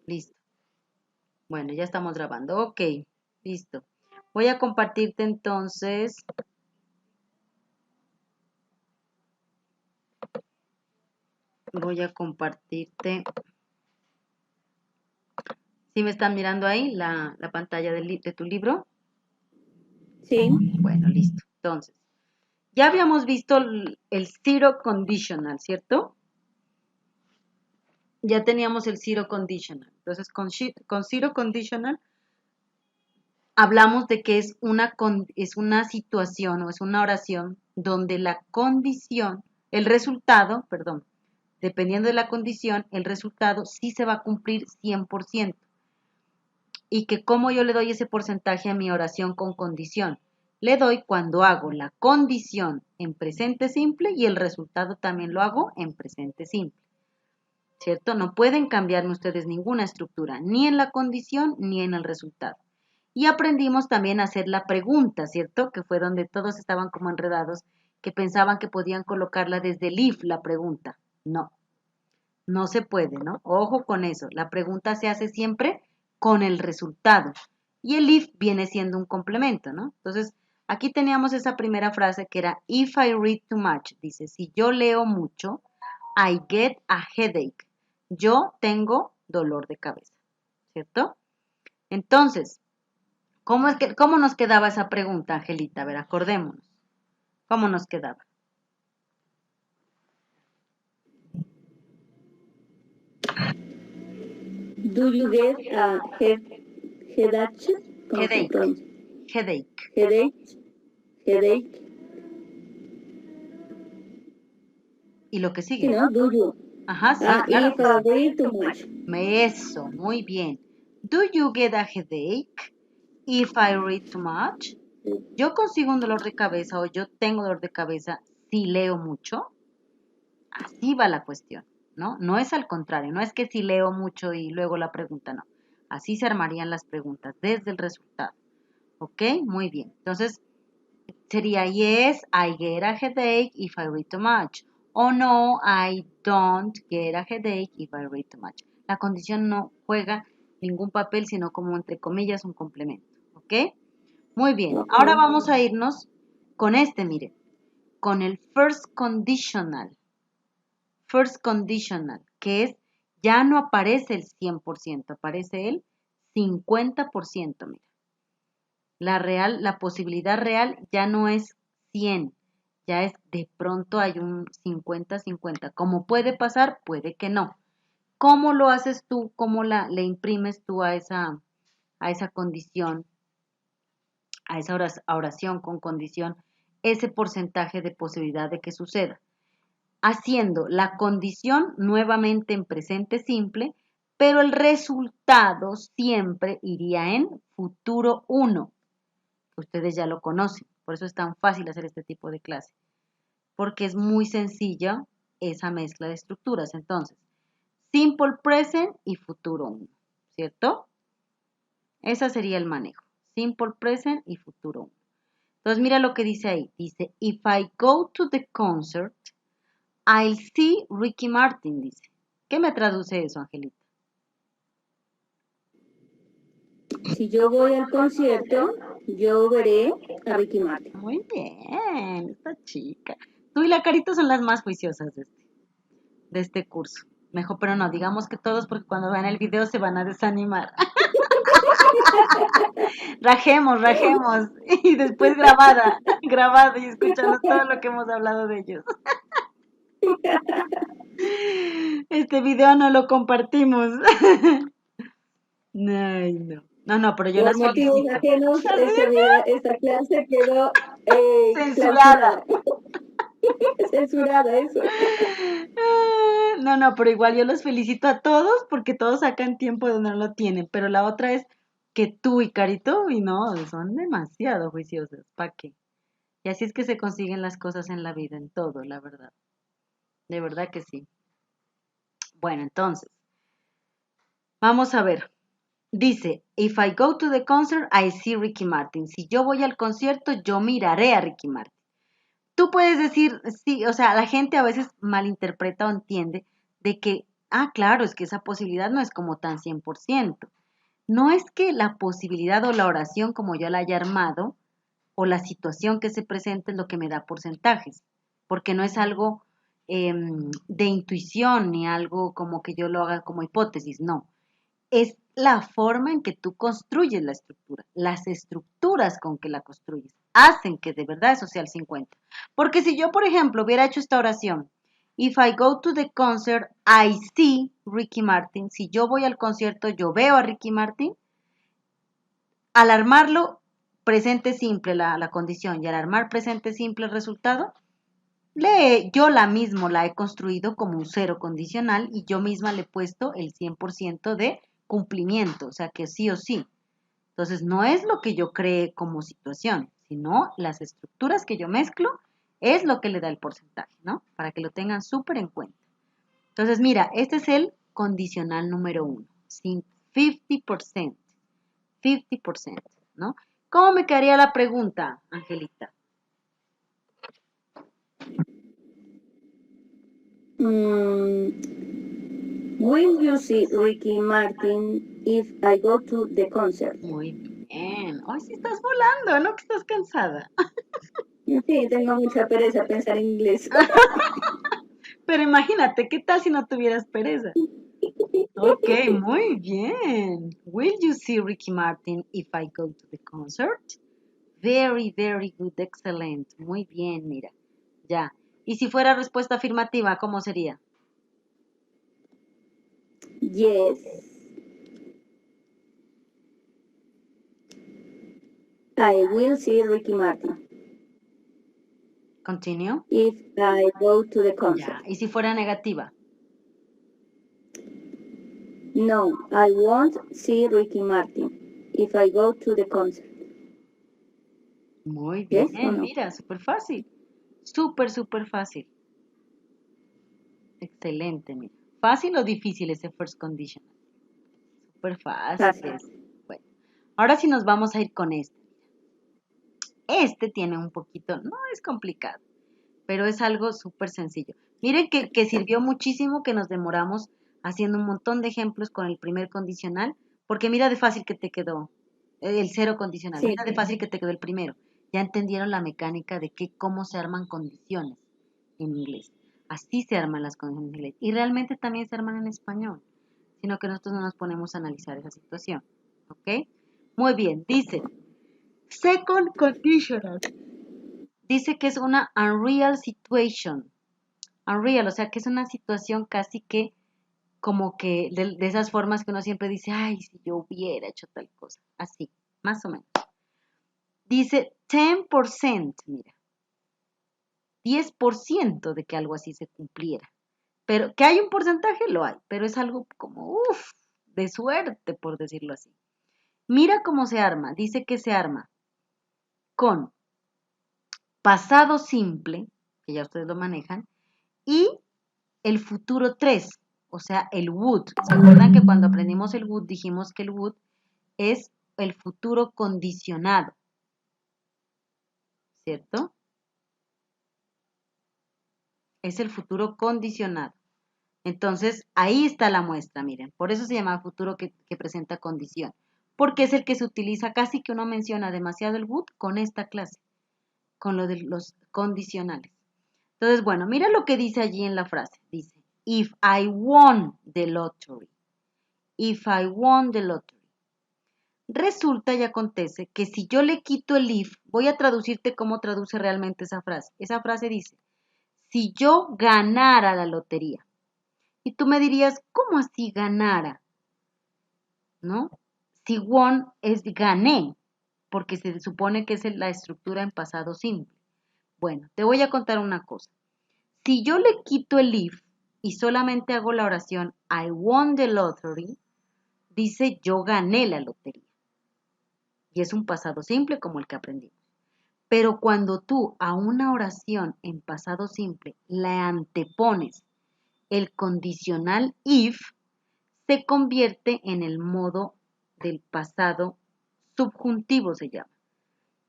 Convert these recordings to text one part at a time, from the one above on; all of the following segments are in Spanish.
Listo. Bueno, ya estamos grabando. Ok, listo. Voy a compartirte entonces. Voy a compartirte. ¿Sí me están mirando ahí la pantalla de tu libro? Sí. Bueno, listo. Entonces, ya habíamos visto el zero conditional, ¿cierto? Ya teníamos el zero conditional. Entonces, con zero conditional hablamos de que es una situación o es una oración donde la condición, el resultado, perdón, dependiendo de la condición, el resultado sí se va a cumplir 100%. Y que cómo yo le doy ese porcentaje a mi oración con condición. Le doy cuando hago la condición en presente simple y el resultado también lo hago en presente simple. ¿Cierto? No pueden cambiarme ustedes ninguna estructura, ni en la condición ni en el resultado. Y aprendimos también a hacer la pregunta, ¿cierto? Que fue donde todos estaban como enredados, que pensaban que podían colocarla desde el if, la pregunta. No, no se puede, ¿no? Ojo con eso. La pregunta se hace siempre con el resultado. Y el if viene siendo un complemento, ¿no? Entonces, aquí teníamos esa primera frase que era, if I read too much. Dice, si yo leo mucho, I get a headache. Yo tengo dolor de cabeza, ¿cierto? Entonces, ¿cómo nos quedaba esa pregunta, Angelita? A ver, acordémonos. ¿Cómo nos quedaba? Do you get a headache? ¿Cómo se Headache. pronuncia? Headache. Headache. Headache. ¿Y lo que Sí, sigue? ¿no? Do you? Ajá, sí, claro If que I sí. read too much. Eso, muy bien. Do you get a headache if I read too much? Yo consigo un dolor de cabeza o yo tengo dolor de cabeza si leo mucho. Así va la cuestión, ¿no? No es al contrario, no es que si leo mucho y luego la pregunta, no. Así se armarían las preguntas desde el resultado. ¿Ok? Muy bien. Entonces, sería yes, I get a headache if I read too much. O no, I don't get a headache if I read too much. La condición no juega ningún papel, sino como entre comillas un complemento. ¿Ok? Muy bien. Ahora Okay. vamos a irnos con este, mire, con el first conditional. First conditional, que es, ya no aparece el 100%, aparece el 50%, mira. La posibilidad real ya no es 100, ya es de pronto hay un 50-50. Como puede pasar, puede que no. ¿Cómo lo haces tú? ¿Cómo le imprimes tú a esa condición, a esa oración con condición, ese porcentaje de posibilidad de que suceda? Haciendo la condición nuevamente en presente simple, pero el resultado siempre iría en futuro 1. Ustedes ya lo conocen, por eso es tan fácil hacer este tipo de clase, porque es muy sencilla esa mezcla de estructuras. Entonces, simple present y futuro 1, ¿cierto? Ese sería el manejo, simple present y futuro 1. Entonces, mira lo que dice ahí, dice, if I go to the concert, I'll see Ricky Martin, dice. ¿Qué me traduce eso, Angelita? Si yo voy al concierto, yo veré a Ricky Martin. Muy bien, esta chica. Tú y la Carita son las más juiciosas de este curso. Mejor, pero no, digamos que todos, porque cuando vean el video se van a desanimar. Rajemos, rajemos. Y después grabada y escuchando todo lo que hemos hablado de ellos. Este video no lo compartimos. Ay, no. No, no, pero yo Por las motivos felicito. ajenos, esta clase quedó Censurada. clausurada. Censurada, eso. No, no, pero igual yo los felicito a todos porque todos sacan tiempo de donde no lo tienen. Pero la otra es que tú y Carito, y no, son demasiado juiciosos. ¿Para qué? Y así es que se consiguen las cosas en la vida, en todo, la verdad. De verdad que sí. Bueno, entonces, vamos a ver. Dice, if I go to the concert, I see Ricky Martin. Si yo voy al concierto, yo miraré a Ricky Martin. Tú puedes decir, sí, o sea, la gente a veces malinterpreta o entiende de que Ah, claro, es que esa posibilidad no es como tan 100%. No es que la posibilidad o la oración como yo la haya armado o la situación que se presenta es lo que me da porcentajes, porque no es algo de intuición ni algo como que yo lo haga como hipótesis, no. Es la forma en que tú construyes la estructura, las estructuras con que la construyes, hacen que de verdad eso sea el 50. Porque si yo, por ejemplo, hubiera hecho esta oración, if I go to the concert, I see Ricky Martin, si yo voy al concierto, yo veo a Ricky Martin, al armarlo, presente simple la condición, y al armar presente simple el resultado, yo la misma la he construido como un cero condicional y yo misma le he puesto el 100% de cumplimiento, o sea que sí o sí. Entonces, no es lo que yo cree como situación, sino las estructuras que yo mezclo es lo que le da el porcentaje, ¿no? Para que lo tengan súper en cuenta. Entonces, mira, este es el condicional número 1, 50%, 50%, ¿no? ¿Cómo me quedaría la pregunta, Angelita? Will you see Ricky Martin if I go to the concert? Muy bien. Hoy sí estás volando, ¿no? Que estás cansada. Sí, tengo mucha pereza pensar en inglés. Pero imagínate, ¿qué tal si no tuvieras pereza? Ok, muy bien. Will you see Ricky Martin if I go to the concert? Very, very good, excellent. Muy bien, mira. Ya. Y si fuera respuesta afirmativa, ¿cómo sería? Yes, I will see Ricky Martin Continue. if I go to the Ya. concert. Y si fuera negativa. No, I won't see Ricky Martin if I go to the concert. Muy bien, Yes or no? mira, súper fácil. Súper, súper fácil. Excelente, mira. ¿Fácil o difícil ese first condition? Súper fácil Fácil. es. Bueno, ahora sí nos vamos a ir con este. Este tiene un poquito, no es complicado, pero es algo súper sencillo. Miren que sirvió muchísimo que nos demoramos haciendo un montón de ejemplos con el primer condicional, porque mira de fácil que te quedó el cero condicional, Sí, mira de fácil que te quedó el primero. Ya entendieron la mecánica de cómo se arman condiciones en inglés. Así se arman las condiciones en inglés. Y realmente también se arman en español, sino que nosotros no nos ponemos a analizar esa situación. ¿Ok? Muy bien, dice, second conditional. Dice que es una unreal situation. Unreal, o sea que es una situación casi que como que de esas formas que uno siempre dice, ay, si yo hubiera hecho tal cosa. Así, más o menos. Dice 10%, mira, 10% de que algo así se cumpliera. Pero que hay un porcentaje, lo hay, pero es algo como, uff, de suerte, por decirlo así. Mira cómo se arma. Dice que se arma con pasado simple, que ya ustedes lo manejan, y el futuro 3, o sea, el would. ¿Se acuerdan que cuando aprendimos el would dijimos que el would es el futuro condicionado, ¿cierto? Es el futuro condicionado. Entonces, ahí está la muestra, miren. Por eso se llama futuro que presenta condición. Porque es el que se utiliza, casi que uno menciona demasiado el would con esta clase, con lo de los condicionales. Entonces, bueno, mira lo que dice allí en la frase. Dice, if I won the lottery. If I won the lottery. Resulta y acontece que si yo le quito el if, voy a traducirte cómo traduce realmente esa frase. Esa frase dice, si yo ganara la lotería. Y tú me dirías, ¿cómo así ganara? ¿No? Si won es gané, porque se supone que es la estructura en pasado simple. Bueno, te voy a contar una cosa. Si yo le quito el if y solamente hago la oración I won the lottery, dice yo gané la lotería. Y es un pasado simple como el que aprendimos. Pero cuando tú a una oración en pasado simple le antepones el condicional if, se convierte en el modo del pasado subjuntivo, se llama.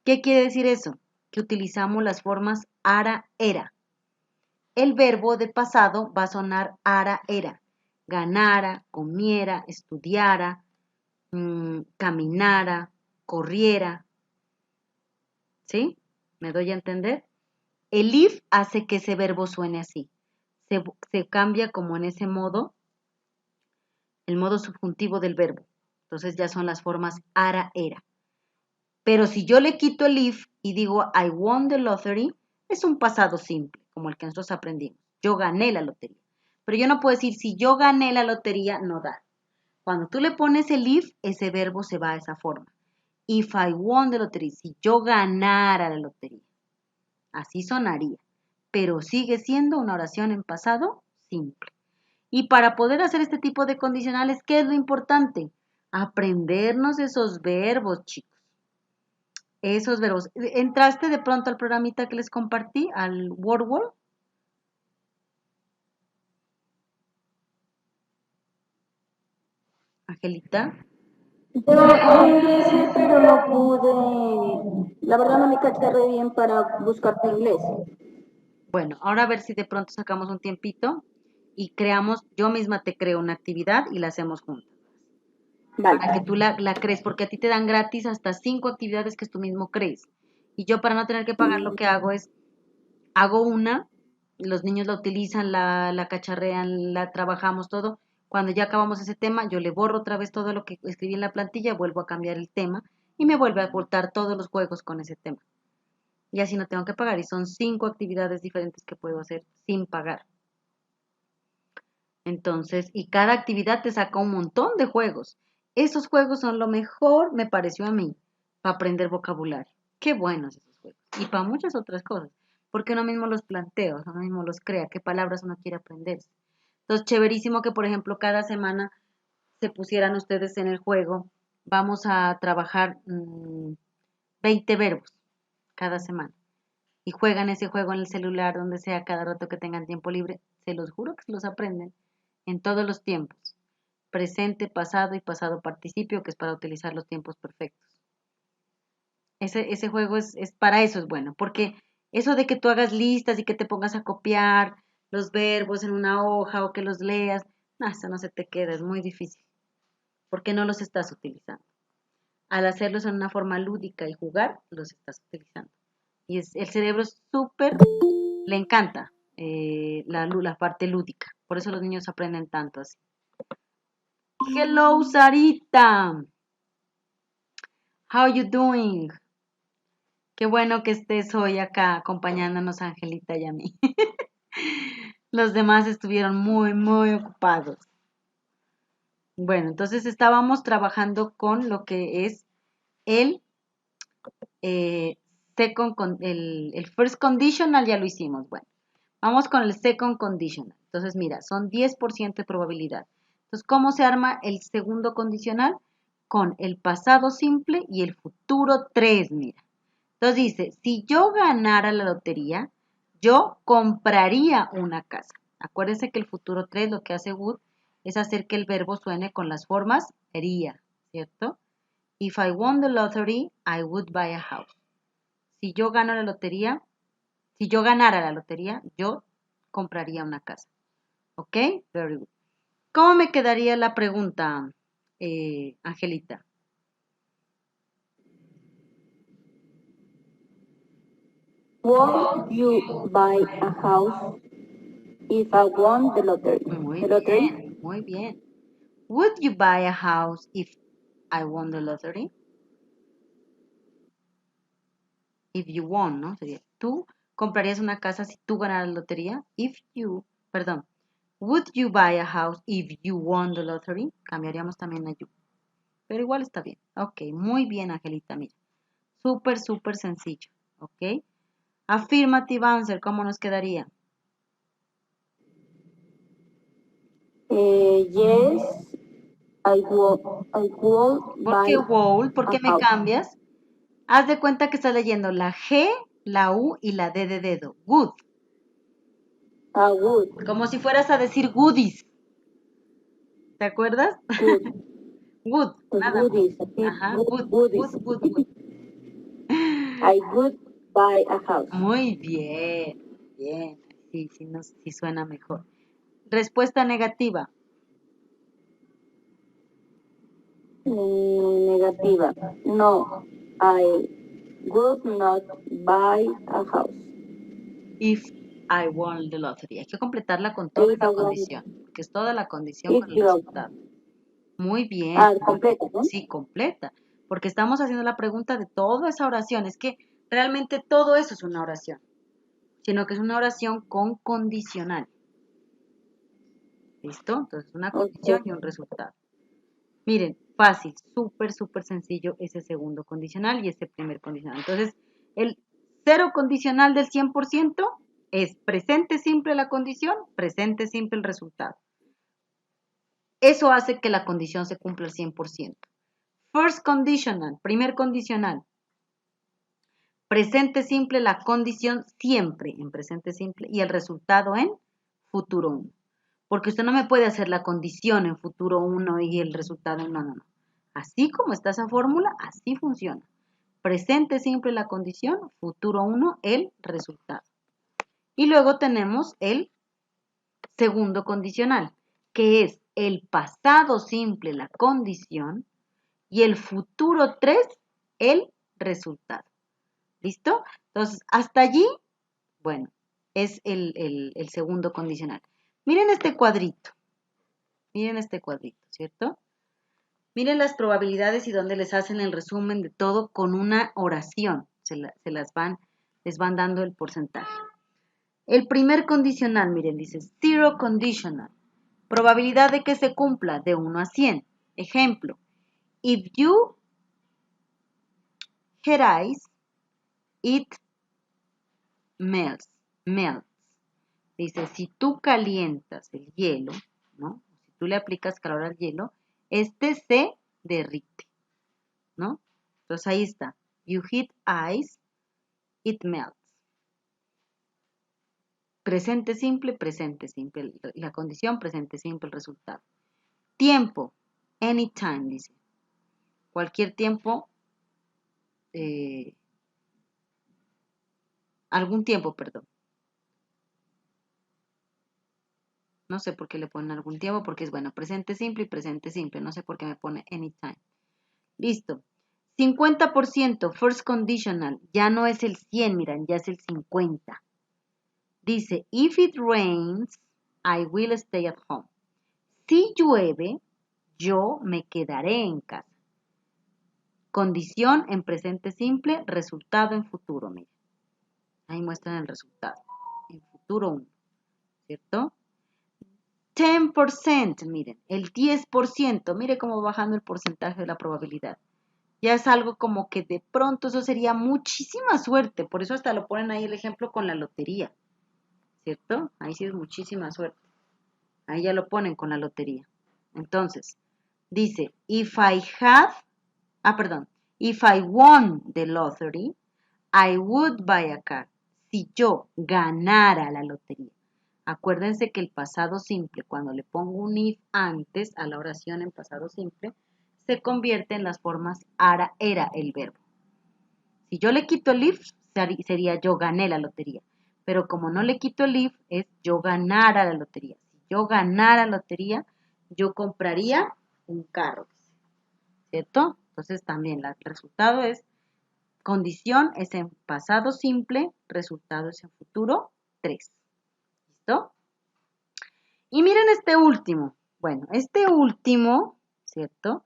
¿Qué quiere decir eso? Que utilizamos las formas ara, era. El verbo de pasado va a sonar ara, era. ganara, comiera, estudiara, caminara, corriera. ¿Sí? ¿Me doy a entender? El if hace que ese verbo suene así. Se cambia como en ese modo, el modo subjuntivo del verbo. Entonces ya son las formas ara, era. Pero si yo le quito el if y digo I won the lottery, es un pasado simple, como el que nosotros aprendimos. Yo gané la lotería. Pero yo no puedo decir si yo gané la lotería, no da. Cuando tú le pones el if, ese verbo se va a esa forma. If I won the lottery, si yo ganara la lotería. Así sonaría. Pero sigue siendo una oración en pasado simple. Y para poder hacer este tipo de condicionales, ¿qué es lo importante? Aprendernos esos verbos, chicos. Esos verbos. ¿Entraste de pronto al programita que les compartí, al WordWall? Angelita. Yo ingresé, pero no pude. La verdad no me caché re bien para buscar tu inglés. Bueno, ahora a ver si de pronto sacamos un tiempito y creamos, yo misma te creo una actividad y la hacemos juntas. Vale. Para que tú la crees, porque a ti te dan gratis hasta 5 actividades que tú mismo crees. Y yo para no tener que pagar lo que hago es, hago una, los niños la utilizan, la cacharrean, la trabajamos todo. Cuando ya acabamos ese tema, yo le borro otra vez todo lo que escribí en la plantilla, vuelvo a cambiar el tema y me vuelve a voltar todos los juegos con ese tema. Y así no tengo que pagar. Y son 5 actividades diferentes que puedo hacer sin pagar. Entonces, y cada actividad te saca un montón de juegos. Esos juegos son lo mejor, me pareció a mí, para aprender vocabulario. Qué buenos esos juegos. Y para muchas otras cosas. Porque uno mismo los plantea, uno mismo los crea, qué palabras uno quiere aprender. Entonces, chéverísimo que, por ejemplo, cada semana se pusieran ustedes en el juego. Vamos a trabajar 20 verbos cada semana. Y juegan ese juego en el celular, donde sea, cada rato que tengan tiempo libre. Se los juro que se los aprenden en todos los tiempos. Presente, pasado y pasado participio, que es para utilizar los tiempos perfectos. Ese juego es para eso es bueno, porque eso de que tú hagas listas y que te pongas a copiar los verbos en una hoja o que los leas, no, eso no se te queda, es muy difícil, porque no los estás utilizando. Al hacerlos en una forma lúdica y jugar, los estás utilizando. Y el cerebro es súper, le encanta la parte lúdica, por eso los niños aprenden tanto así. Hello, Sarita. How you doing? Qué bueno que estés hoy acá acompañándonos, Angelita y a mí. Los demás estuvieron muy, muy ocupados. Bueno, entonces estábamos trabajando con lo que es el, eh, el first conditional, ya lo hicimos. Bueno, vamos con el second conditional. Entonces, mira, son 10% de probabilidad. Entonces, ¿cómo se arma el segundo condicional? Con el pasado simple y el futuro 3, mira. Entonces dice, si yo ganara la lotería, yo compraría una casa. Acuérdense que el futuro 3 lo que hace would es hacer que el verbo suene con las formas haría, ¿cierto? If I won the lottery, I would buy a house. Si yo gano la lotería, si yo ganara la lotería, yo compraría una casa. ¿Ok? Very good. ¿Cómo me quedaría la pregunta, Angelita? Would you buy a house if I won the lottery? Muy The lottery? bien, muy bien. Would you buy a house if I won the lottery? If you won, ¿no? Sería, ¿tú comprarías una casa si tú ganaras la lotería? Perdón. Would you buy a house if you won the lottery? Cambiaríamos también a you. Pero igual está bien. Ok, muy bien, Angelita, mira. Súper, súper sencillo. Ok. Affirmative answer, ¿cómo nos quedaría? Yes, I would ¿Por qué buy would? ¿Por a qué me house. cambias? Haz de cuenta que estás leyendo la G, la U y la D de dedo. Would. I would. Como si fueras a decir goodies. ¿Te acuerdas? Would. Would, Los nada más. goodies. Así, Ajá, would, goodies. would, would, would. I would buy a house. Muy bien, bien. Sí, sí, sí suena mejor. Respuesta negativa. Negativa. No, I would not buy a house. If I won the lottery. Hay que completarla con toda If la I want, condición, que es toda la condición if con el you, resultado. Muy bien, muy bien. completa, ¿no? Sí, completa. Porque estamos haciendo la pregunta de toda esa oración. Es que realmente todo eso es una oración, sino que es una oración con condicional. ¿Listo? Entonces, una condición y un resultado. Miren, fácil, súper, súper sencillo ese segundo condicional y ese primer condicional. Entonces, el cero condicional del 100% es presente simple la condición, presente simple el resultado. Eso hace que la condición se cumpla al 100%. First conditional, primer condicional. Presente simple la condición siempre en presente simple y el resultado en futuro 1. Porque usted no me puede hacer la condición en futuro 1 y el resultado en no. Así como está esa fórmula, así funciona. Presente simple la condición, futuro 1 el resultado. Y luego tenemos el segundo condicional, que es el pasado simple la condición y el futuro 3 el resultado. ¿Listo? Entonces, hasta allí, bueno, es el segundo condicional. Miren este cuadrito, ¿cierto? Miren las probabilidades y dónde les hacen el resumen de todo con una oración. Les van dando el porcentaje. El primer condicional, miren, dice zero conditional. Probabilidad de que se cumpla de 1 a 100. Ejemplo, if you heat ice, it melts. Dice, si tú calientas el hielo, ¿no? Si tú le aplicas calor al hielo, este se derrite, ¿no? Entonces ahí está. You heat ice, it melts. Presente simple, la condición, presente simple, el resultado. Tiempo, anytime, dice. Cualquier tiempo, algún tiempo, perdón. No sé por qué le ponen algún tiempo, porque es bueno, presente simple y presente simple. No sé por qué me pone anytime. Listo. 50%, first conditional, ya no es el 100, miren, ya es el 50. Dice, if it rains, I will stay at home. Si llueve, yo me quedaré en casa. Condición en presente simple, resultado en futuro, miren. Ahí muestran el resultado. En futuro 1, ¿cierto? 10%, miren, el 10%, mire cómo va bajando el porcentaje de la probabilidad. Ya es algo como que de pronto eso sería muchísima suerte, por eso hasta lo ponen ahí el ejemplo con la lotería, ¿cierto? Ahí sí es muchísima suerte. Ahí ya lo ponen con la lotería. Entonces, dice, if I won the lottery, I would buy a car. Si yo ganara la lotería. Acuérdense que el pasado simple, cuando le pongo un if antes a la oración en pasado simple, se convierte en las formas era el verbo. Si yo le quito el if, sería yo gané la lotería. Pero como no le quito el if, es yo ganara la lotería. Si yo ganara la lotería, yo compraría un carro. ¿Cierto? Entonces también el resultado es, condición es en pasado simple, resultado es en futuro 3. ¿Listo? Y miren este último. Bueno, este último, ¿cierto?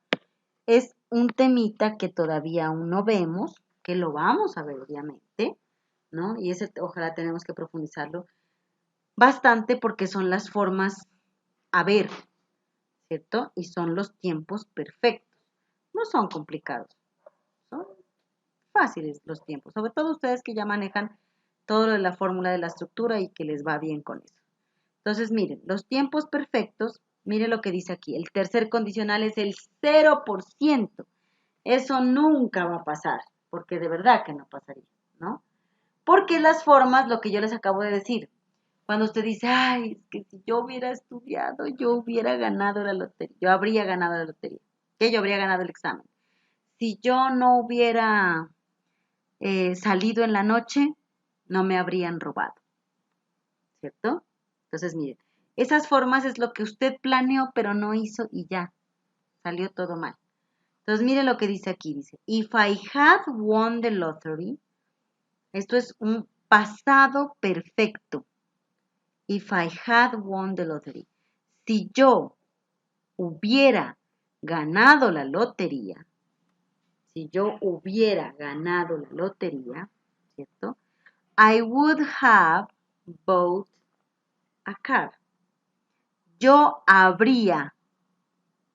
Es un temita que todavía aún no vemos, que lo vamos a ver obviamente, ¿no? Y ese ojalá tenemos que profundizarlo bastante porque son las formas a ver, ¿cierto? Y son los tiempos perfectos. No son complicados, son fáciles los tiempos, sobre todo ustedes que ya manejan todo lo de la fórmula de la estructura y que les va bien con eso. Entonces, miren, los tiempos perfectos, miren lo que dice aquí, el tercer condicional es el 0%. Eso nunca va a pasar, porque de verdad que no pasaría, ¿no? Porque las formas, lo que yo les acabo de decir, cuando usted dice, ay, es que si yo hubiera estudiado, yo hubiera ganado la lotería, yo habría ganado la lotería, que yo habría ganado el examen. Si yo no hubiera salido en la noche, no me habrían robado, ¿cierto? Entonces, miren, esas formas es lo que usted planeó, pero no hizo y ya, salió todo mal. Entonces, mire lo que dice aquí. Dice, if I had won the lottery, esto es un pasado perfecto. If I had won the lottery. Si yo hubiera ganado la lotería, si yo hubiera ganado la lotería, ¿cierto? I would have bought a car. Yo habría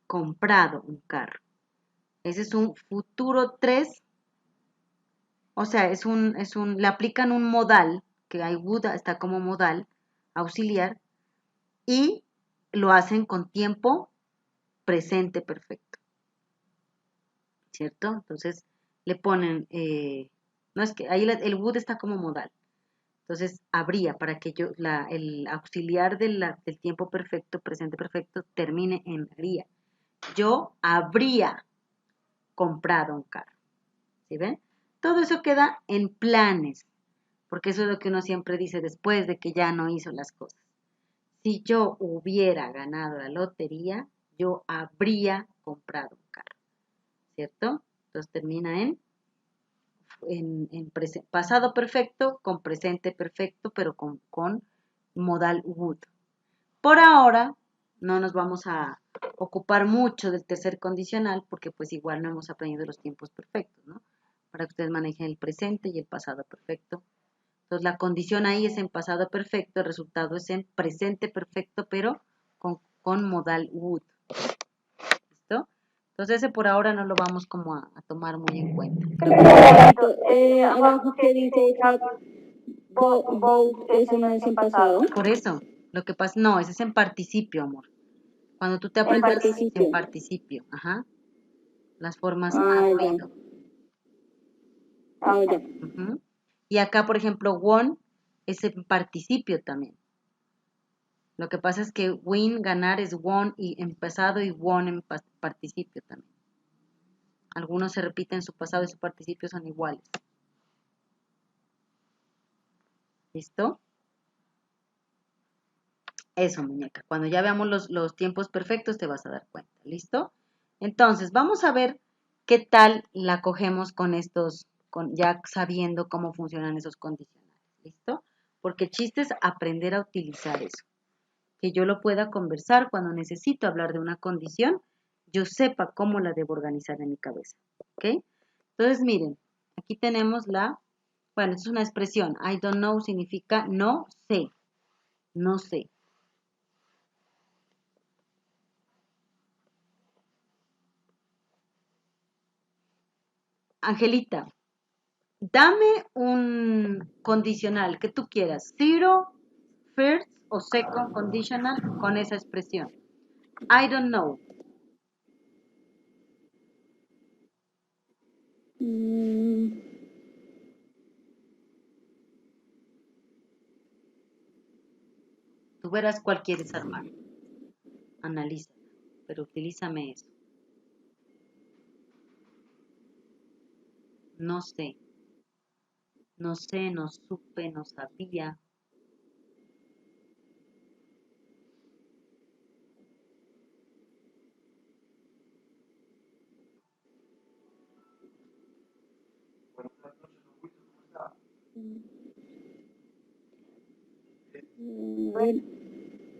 comprado un carro. Ese es un futuro 3, o sea, le aplican un modal, que I would está como modal auxiliar, y lo hacen con tiempo presente perfecto, ¿cierto? Entonces le ponen, no es que ahí el would está como modal, entonces habría para que el auxiliar del tiempo perfecto, presente perfecto, termine en haría. Yo habría comprado un carro, ¿sí ven? Todo eso queda en planes, porque eso es lo que uno siempre dice después de que ya no hizo las cosas. Si yo hubiera ganado la lotería, yo habría comprado un carro, ¿cierto? Entonces termina en pasado perfecto con presente perfecto, pero con modal would. Por ahora no nos vamos a ocupar mucho del tercer condicional porque pues igual no hemos aprendido los tiempos perfectos, ¿no? Para que ustedes manejen el presente y el pasado perfecto. Entonces la condición ahí es en pasado perfecto, el resultado es en presente perfecto, pero con modal would. ¿Listo? Entonces ese por ahora no lo vamos como a tomar muy en cuenta. Abajo que dice have bought, eso no es en pasado. Por eso, lo que pasa, no, ese es en participio, amor. Cuando tú te aprendas en participio, ajá. Las formas habido. Ya. Y acá, por ejemplo, won es en participio también. Lo que pasa es que win, ganar, es won y en pasado y won en participio también. Algunos se repiten, su pasado y su participio son iguales. ¿Listo? Eso, muñeca. Cuando ya veamos los tiempos perfectos te vas a dar cuenta. ¿Listo? Entonces, vamos a ver qué tal la cogemos con estos, ya sabiendo cómo funcionan esos condicionales. ¿Listo? Porque el chiste es aprender a utilizar eso. Que yo lo pueda conversar cuando necesito hablar de una condición, yo sepa cómo la debo organizar en mi cabeza. ¿Ok? Entonces, miren, aquí tenemos bueno, esto es una expresión. I don't know significa no sé. No sé. Angelita, dame un condicional que tú quieras. Zero, first o second conditional con esa expresión. I don't know. Tú verás cuál quieres armar. Analiza, pero utilízame eso. No sé. No sé, no supe, no sabía.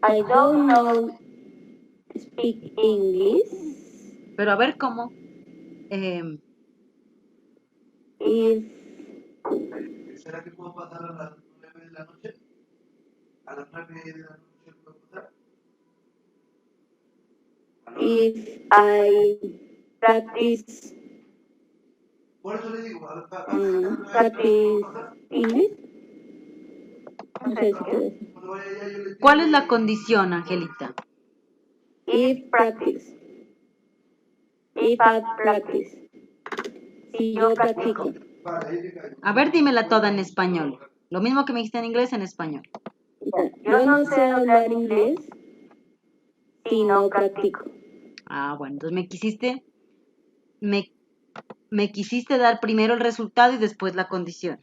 I don't know speak English. Pero a ver cómo. ¿Será que puedo pasar a las 9 de la noche? ¿A las 9 de la noche puedo pasar? If I practice. Por eso le digo, practice English. No sé si quieres. ¿Cuál es la condición, Angelita? If practice. If I practice. Si yo practico. A ver, dímela toda en español. Lo mismo que me dijiste en inglés, en español. Yo no sé hablar inglés si no practico. Bueno, entonces me quisiste dar primero el resultado y después la condición.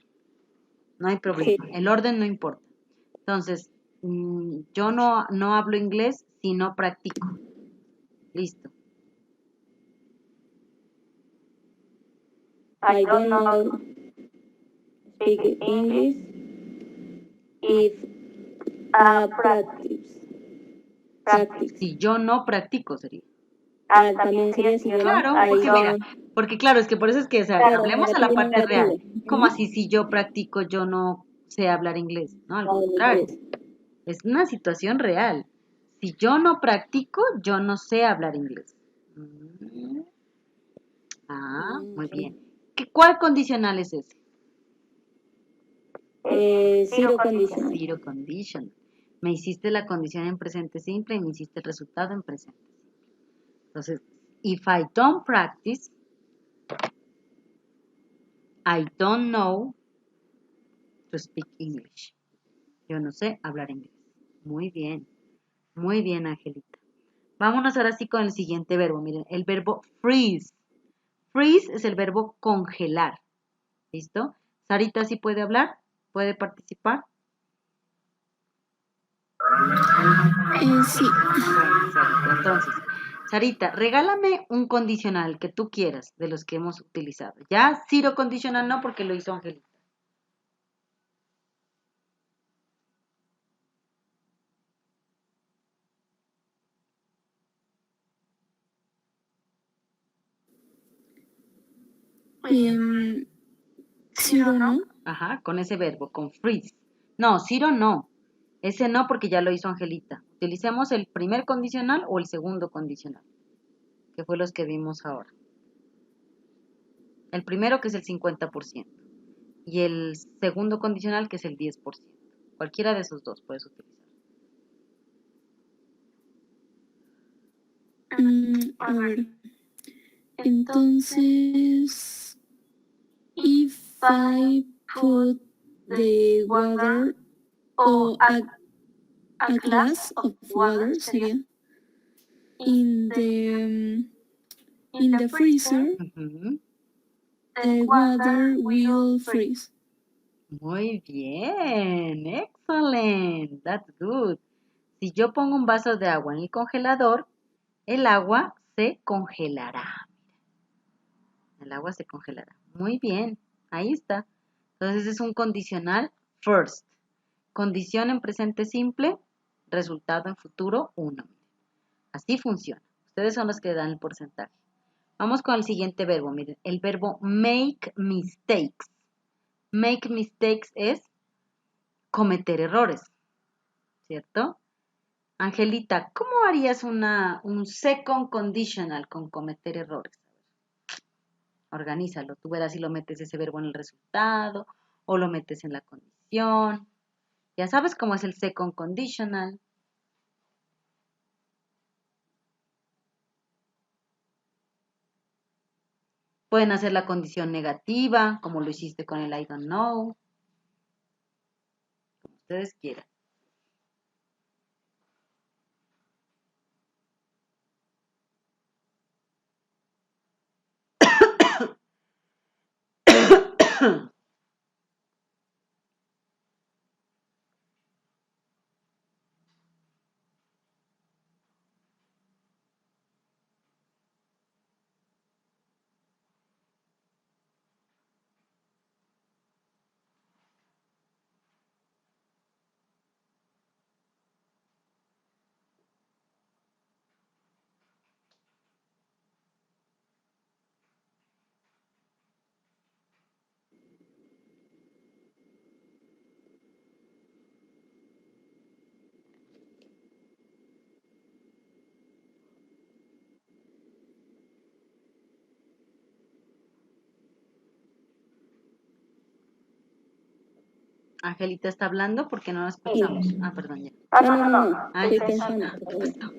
No hay problema. Sí. El orden no importa. Entonces, yo no hablo inglés si no practico. Listo. I don't know speak English if practice. Si yo no practico sería. También sería si yo Claro, I porque mira, don't. porque claro, es que por eso es que, o sea, Claro, hablemos a la negativo y parte real. negativo. Como así si yo practico, yo no sé hablar inglés? No, al Claro, contrario. inglés. Es una situación real. Si yo no practico, yo no sé hablar inglés. Mm. Muy bien. ¿Cuál condicional es ese? Zero conditional. Zero conditional. Me hiciste la condición en presente simple y me hiciste el resultado en presente simple. Entonces, if I don't practice, I don't know to speak English. Yo no sé hablar inglés. Muy bien, Angelita. Vámonos ahora sí con el siguiente verbo. Miren, el verbo freeze. Freeze es el verbo congelar. ¿Listo? Sarita, ¿sí puede hablar? ¿Puede participar? Sí. Bueno, Sarita, entonces, Sarita, regálame un condicional que tú quieras de los que hemos utilizado. Ya, zero condicional no, porque lo hizo Angelita. Zero no. Ajá, con ese verbo, con freeze. No, zero no. Ese no porque ya lo hizo Angelita. Utilicemos el primer condicional o el segundo condicional, que fue los que vimos ahora. El primero que es el 50% y el segundo condicional que es el 10%. Cualquiera de esos dos puedes utilizar. A ver. Entonces, if I put the water or a glass of water sería in the freezer, Ujú. the water will freeze. Muy bien, excellent, that's good. Si yo pongo un vaso de agua en el congelador, el agua se congelará. El agua se congelará. Muy bien, ahí está. Entonces es un condicional first. Condición en presente simple, resultado en futuro 1. Así funciona. Ustedes son los que dan el porcentaje. Vamos con el siguiente verbo. Miren, el verbo make mistakes. Make mistakes es cometer errores, ¿cierto? Angelita, ¿cómo harías un second conditional con cometer errores? Organízalo. Tú verás si lo metes ese verbo en el resultado o lo metes en la condición. Ya sabes cómo es el second conditional. Pueden hacer la condición negativa, como lo hiciste con el I don't know. Como ustedes quieran. Angelita está hablando porque no la escuchamos. Ah, perdón, ya. No. Ay, Estoy sí. pensando. ¿Qué pasó?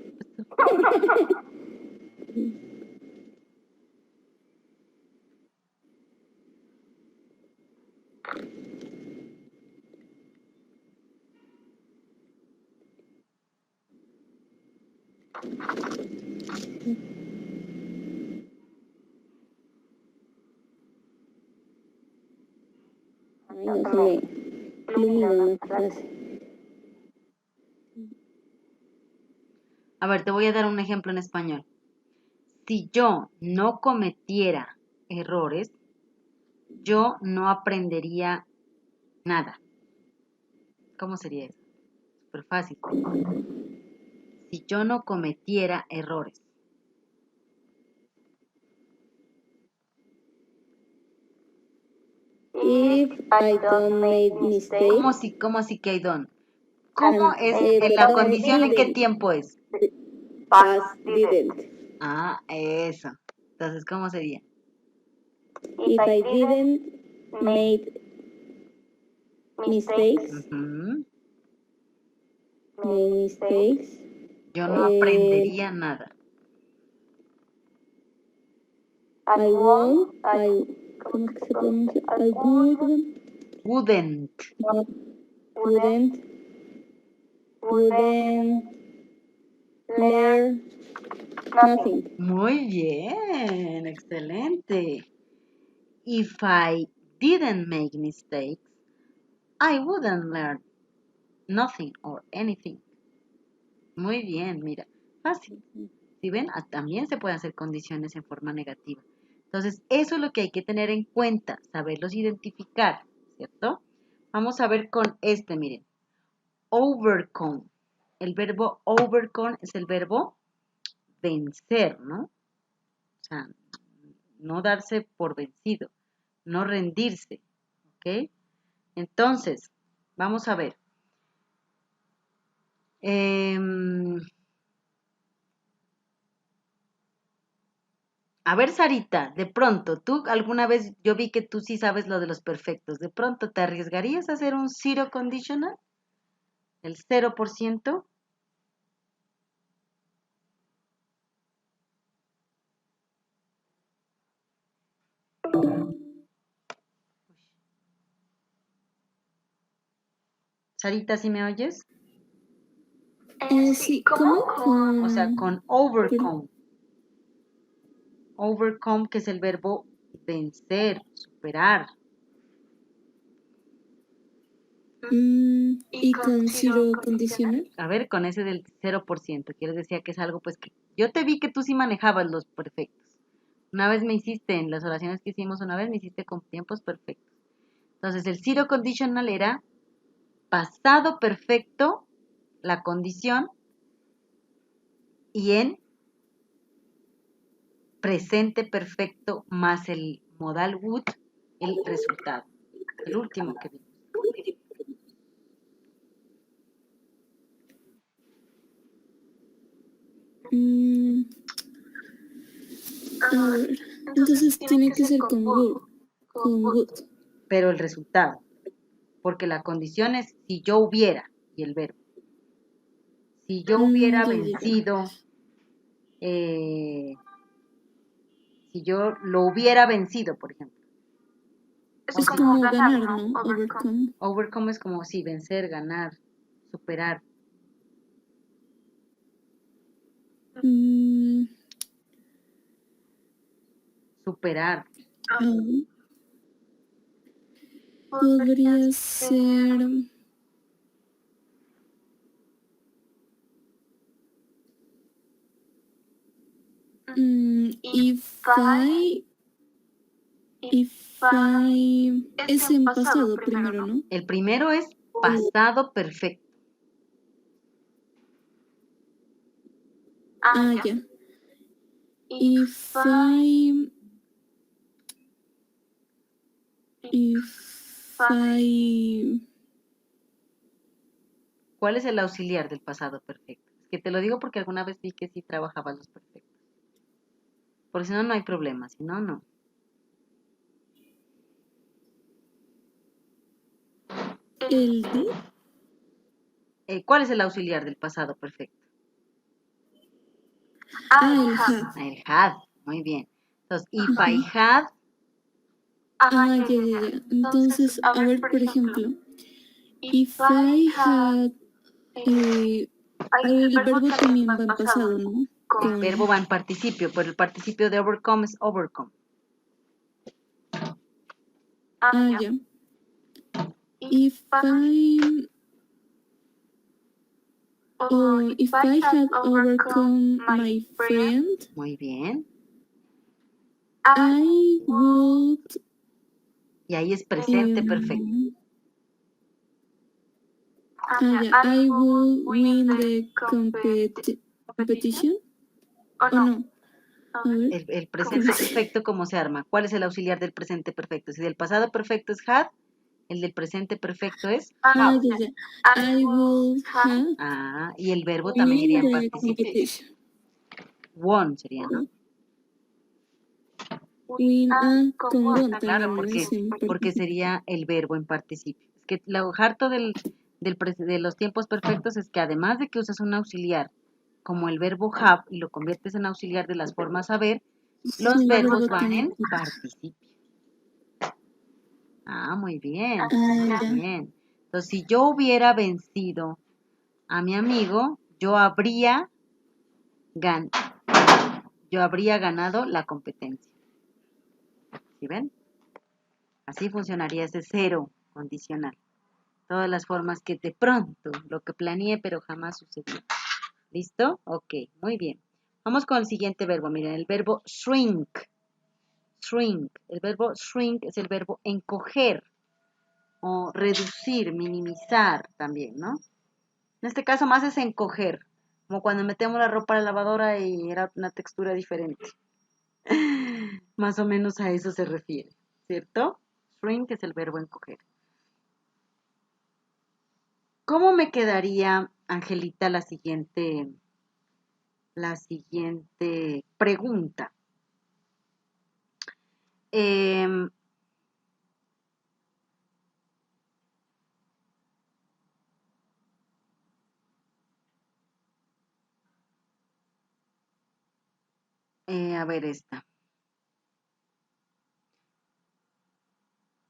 Ay, no se me ilumina una frase. A ver, te voy a dar un ejemplo en español. Si yo no cometiera errores, yo no aprendería nada. ¿Cómo sería eso? Súper fácil. Si yo no cometiera errores. If I don't make mistakes, ¿Cómo así que I don't? ¿Cómo and, es but la I condición en qué didn't. tiempo es? Past didn't. Ah, eso. Entonces, ¿cómo sería? If I didn't make mistakes, Ujú. Yo no aprendería nada. I won't, ¿cómo es que se pronuncia? I Wouldn't. wouldn't learn nothing. Muy bien, excelente. If I didn't make mistakes, I wouldn't learn nothing or anything. Muy bien, mira, fácil. ¿Sí ven? También se pueden hacer condiciones en forma negativa. Entonces, eso es lo que hay que tener en cuenta, saberlos identificar, ¿cierto? Vamos a ver con este, miren. Overcome. El verbo overcome es el verbo vencer, ¿no? O sea, no darse por vencido, no rendirse, ¿ok? Entonces, vamos a ver. A ver, Sarita, de pronto, tú alguna vez, yo vi que tú sí sabes lo de los perfectos, ¿de pronto te arriesgarías a hacer un zero conditional? ¿El 0%? Sarita, ¿sí me oyes? Sí, ¿cómo? O sea, con overcome. Overcome, que es el verbo vencer, superar. ¿Y con zero condicional? A ver, con ese del 0%, quiero decir que es algo, pues, que yo te vi que tú sí manejabas los perfectos. Una vez me hiciste, en las oraciones que hicimos una vez, me hiciste con tiempos perfectos. Entonces, el zero conditional era pasado perfecto, la condición, y en presente perfecto más el modal would, el resultado. El último que vimos. A ver, entonces tiene que ser con would. Pero el resultado. Porque la condición es si yo hubiera, y el verbo. Si yo hubiera vencido, si yo lo hubiera vencido, por ejemplo. Es como ganar, ¿no? Overcome. Overcome es como si vencer, ganar, superar. Superar. Podría ser... If I... Es en pasado primero, ¿no? El primero es pasado perfecto. Ya. If I... ¿Cuál es el auxiliar del pasado perfecto? Es que te lo digo porque alguna vez vi que sí trabajabas los perfectos. Porque si no, no hay problema. Si no, no. ¿El did? ¿Cuál es el auxiliar del pasado perfecto? El had. El had. Muy bien. Entonces, if I had. Ya. Entonces, a ver, por ejemplo, if I had... el verbo también va en pasado, ¿no? El verbo va en participio, pero el participio de overcome es overcome. Ya. If I had overcome my friend, muy bien, I would Y ahí es presente perfecto. I will win the competition. ¿O no? A ver. El presente perfecto, ¿cómo se arma? ¿Cuál es el auxiliar del presente perfecto? Si del pasado perfecto es had, el del presente perfecto es have. Ya, ya. I will have Y el verbo también iría en win the participio. competition. Won sería, ¿no? Win con won Claro, también. porque sería el verbo en participio. Es que lo harto de los tiempos perfectos es que además de que usas un auxiliar como el verbo have y lo conviertes en auxiliar de las formas haber, los verbos van en participio. Muy bien, muy bien. Entonces, si yo hubiera vencido a mi amigo, yo habría ganado la competencia. ¿Sí ven? Así funcionaría ese cero condicional. Todas las formas que de pronto, lo que planeé pero jamás sucedió. ¿Listo? Ok, muy bien. Vamos con el siguiente verbo. Miren, el verbo shrink. Shrink. El verbo shrink es el verbo encoger o reducir, minimizar también, ¿no? En este caso más es encoger, como cuando metemos la ropa a la lavadora y era una textura diferente. Más o menos a eso se refiere, ¿cierto? Shrink es el verbo encoger. ¿Cómo me quedaría, Angelita, la siguiente pregunta? A ver esta.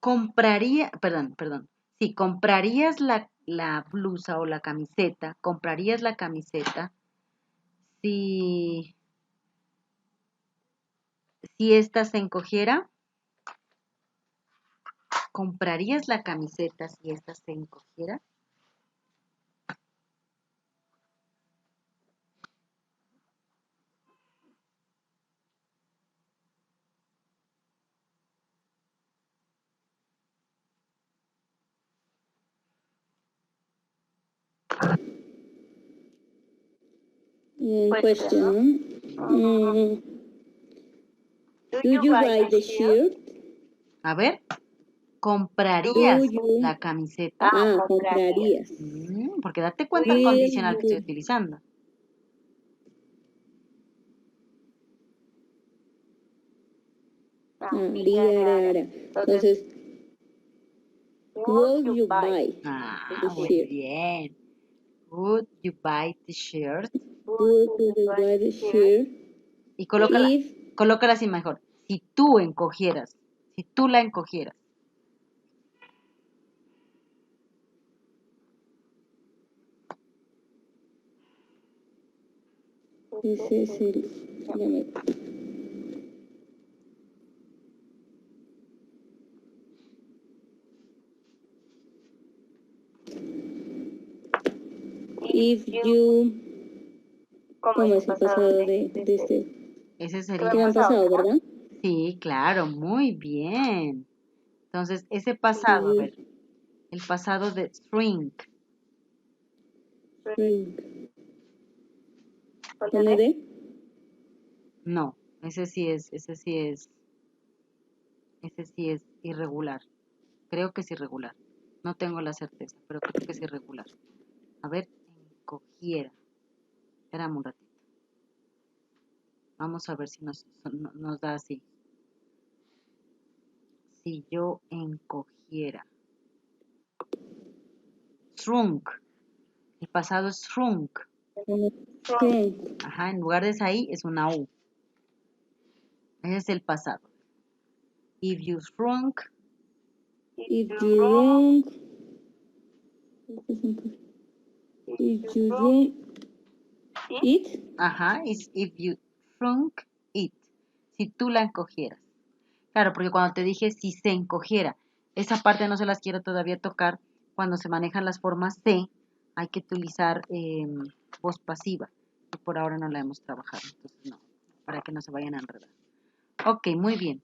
¿Comprarías la blusa o la camiseta? ¿Comprarías la camiseta si esta se encogiera? ¿Comprarías la camiseta si esta se encogiera? Question. Do you buy the shirt? A ver, ¿comprarías la camiseta? Comprarías. Porque date cuenta el condicional que estoy utilizando. Entonces, will you buy Muy bien. Would you buy the shirt? Would you buy the shirt? Y colócala así mejor. Si tú encogieras, si tú la encogieras. Ese es el... If you... ¿Cómo es el pasado de este? Ese sería. ¿Qué han pasado, verdad? Sí, claro, muy bien. Entonces, ese pasado, a ver, el pasado de shrink. ¿Tiene D? No, ese sí es irregular. Creo que es irregular. No tengo la certeza, pero creo que es irregular. A ver, encogiera. Espérame un ratito. Vamos a ver si nos da así. Si yo encogiera. Shrunk. El pasado es shrunk. Ajá, en lugar de esa I es una U. Ese es el pasado. If you shrunk. If you shrunk. If you shrunk it. Ajá, is if you shrunk it. Si tú la encogieras. Claro, porque cuando te dije si se encogiera, esa parte no se las quiero todavía tocar. Cuando se manejan las formas se, hay que utilizar voz pasiva. Y por ahora no la hemos trabajado. Entonces no, para que no se vayan a enredar. Ok, muy bien.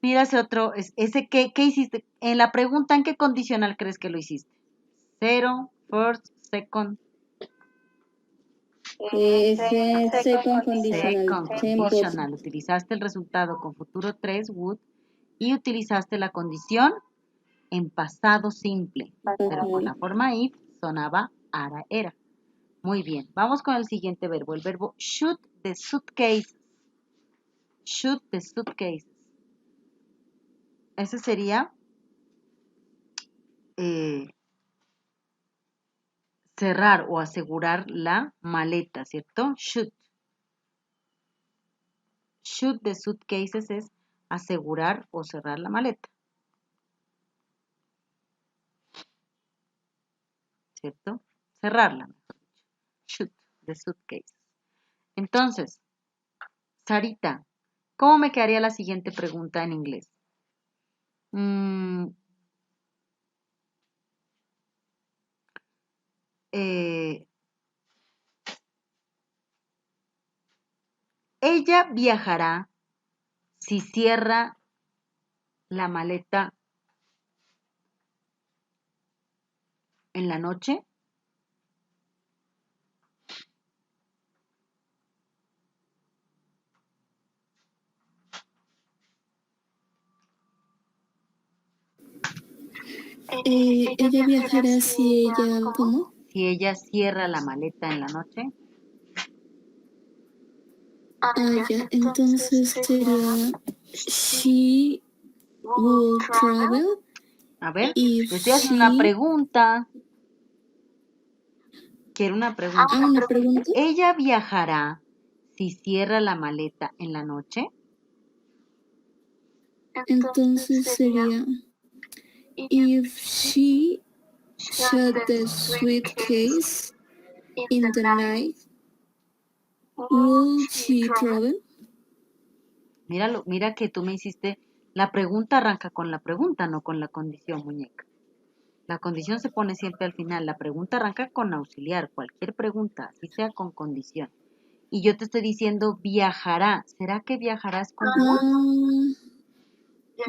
Mira ese otro, ese ¿qué hiciste? En la pregunta, ¿en qué condicional crees que lo hiciste? Cero, first, second, Second conditional, second 10%. conditional. Utilizaste el resultado con futuro 3, would, y utilizaste la condición en pasado simple. Pero con la forma if sonaba ara, era. Muy bien, vamos con el siguiente verbo, el verbo shoot the suitcases. Shoot the suitcases. Ese sería cerrar o asegurar la maleta, ¿cierto? Shoot. Shoot the suitcases es asegurar o cerrar la maleta. ¿Cierto? Cerrarla, mejor dicho. Shoot the suitcases. Entonces, Sarita, ¿cómo me quedaría la siguiente pregunta en inglés? Ella viajará si cierra la maleta en la noche. Ella viajará si ella, ¿cómo? Si ella cierra la maleta en la noche. Ya, entonces sería she will travel A ver, if le estoy haciendo una she... pregunta. Quiero una pregunta. una pregunta. ¿Ella viajará si cierra la maleta en la noche? Entonces sería if she shut the suitcase in the night, will she travel? Míralo, mira que tú me hiciste, la pregunta arranca con la pregunta, no con la condición, muñeca. La condición se pone siempre al final, la pregunta arranca con auxiliar, cualquier pregunta, así sea con condición. Y yo te estoy diciendo viajará, ¿será que viajarás con would?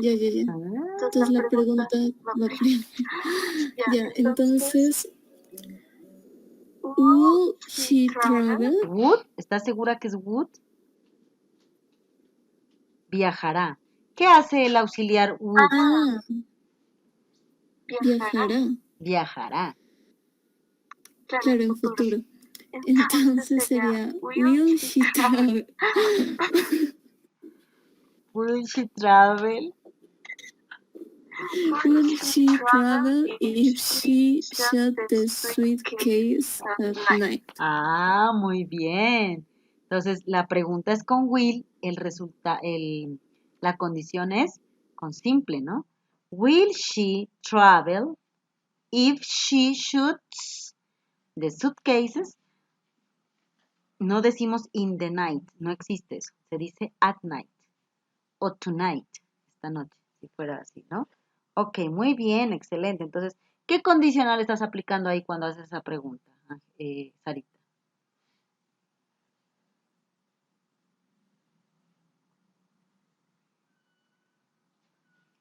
Ya. Entonces la pregunta va primero. Ya, entonces, will she travel? Would, ¿estás segura que es would? Viajará. ¿Qué hace el auxiliar would? Viajará. Viajará. Claro, en futuro. Entonces sería, will she travel? Will she travel? Will she travel if she shut the suitcase at night? Ah, muy bien. Entonces, la pregunta es con will, la condición es con simple, ¿no? Will she travel if she shoots the suitcases? No decimos in the night, no existe eso. Se dice at night o tonight, esta noche, si fuera así, ¿no? Ok, muy bien, excelente. Entonces, ¿qué condicional estás aplicando ahí cuando haces esa pregunta, Sarita?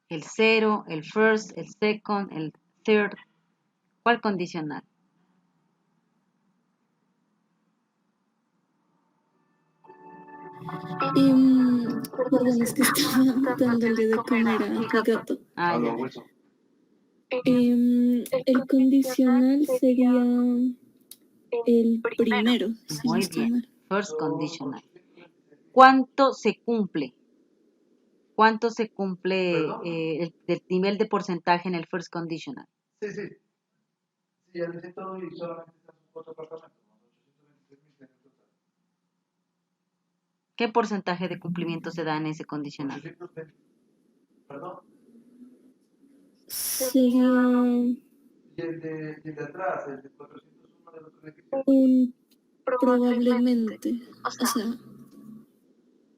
El cero, el first, el second, el third. ¿Cuál condicional? Perdón, es que estaba dándole de comer a mi gato. Ah, ya. El condicional sería el primero, si no Muy estoy bien. mal. First conditional. ¿Cuánto se cumple? ¿Cuánto se cumple el nivel de porcentaje en el first conditional? Sí. Sí, ya lo hice todo y solamente están sus 4 apartamentos. 823.000 en total. ¿Qué porcentaje de cumplimiento se da en ese condicional? 820. ¿Perdón? Sería Y el de atrás, el de 401 del otro edificio. un probablemente. O sea,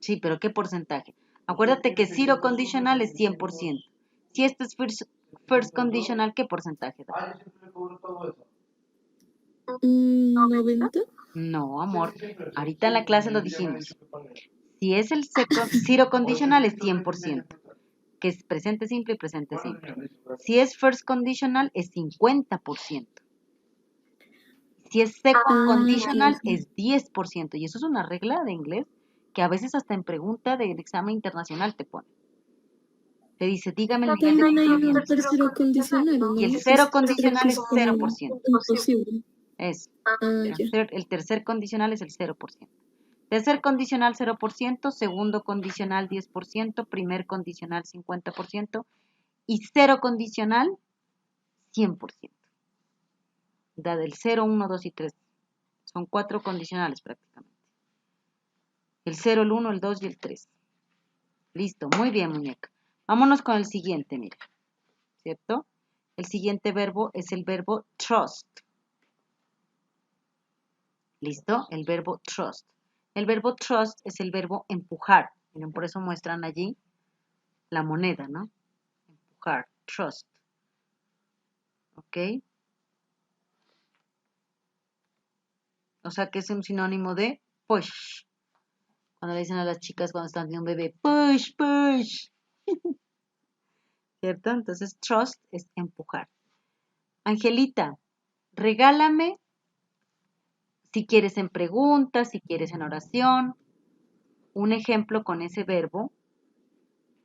Sí, pero ¿qué porcentaje? Acuérdate que zero conditional es 100%. Si este es first conditional, ¿qué porcentaje da? Yo siempre le cobro todo eso. 90. No, amor. Ahorita en la clase lo dijimos. Si es el zero conditional es 100%. que es presente simple y presente simple. Si es first conditional, es 50%. Si es second conditional, es 10%. Y eso es una regla de inglés que a veces hasta en pregunta del examen internacional te pone. Te dice, dígame el nivel de También hay un cumplimiento. tercero condicional, ¿no? Y el cero Creo condicional que es es como 0%. imposible. Eso. Ya. El tercer condicional es el 0%. Tercer condicional 0%, segundo condicional 10%, primer condicional 50% y cero condicional 100%. Da del 0, 1, 2 y 3. Son 4 condicionales prácticamente. El 0, el 1, el 2 y el 3. Listo, muy bien, muñeca. Vámonos con el siguiente, mira. ¿Cierto? El siguiente verbo es el verbo trust. ¿Listo? El verbo trust. El verbo trust es el verbo empujar. Miren, por eso muestran allí la moneda, ¿no? Empujar, trust. ¿Ok? O sea que es un sinónimo de push. Cuando le dicen a las chicas cuando están teniendo un bebé, push, push. ¿Cierto? Entonces, trust es empujar. Angelita, regálame, si quieres en preguntas, si quieres en oración, un ejemplo con ese verbo.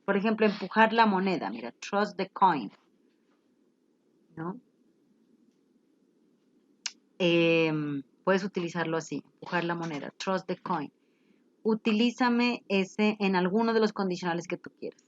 Por ejemplo, empujar la moneda. Mira, trust the coin. ¿No? Puedes utilizarlo así, empujar la moneda, trust the coin. Utilízame ese en alguno de los condicionales que tú quieras.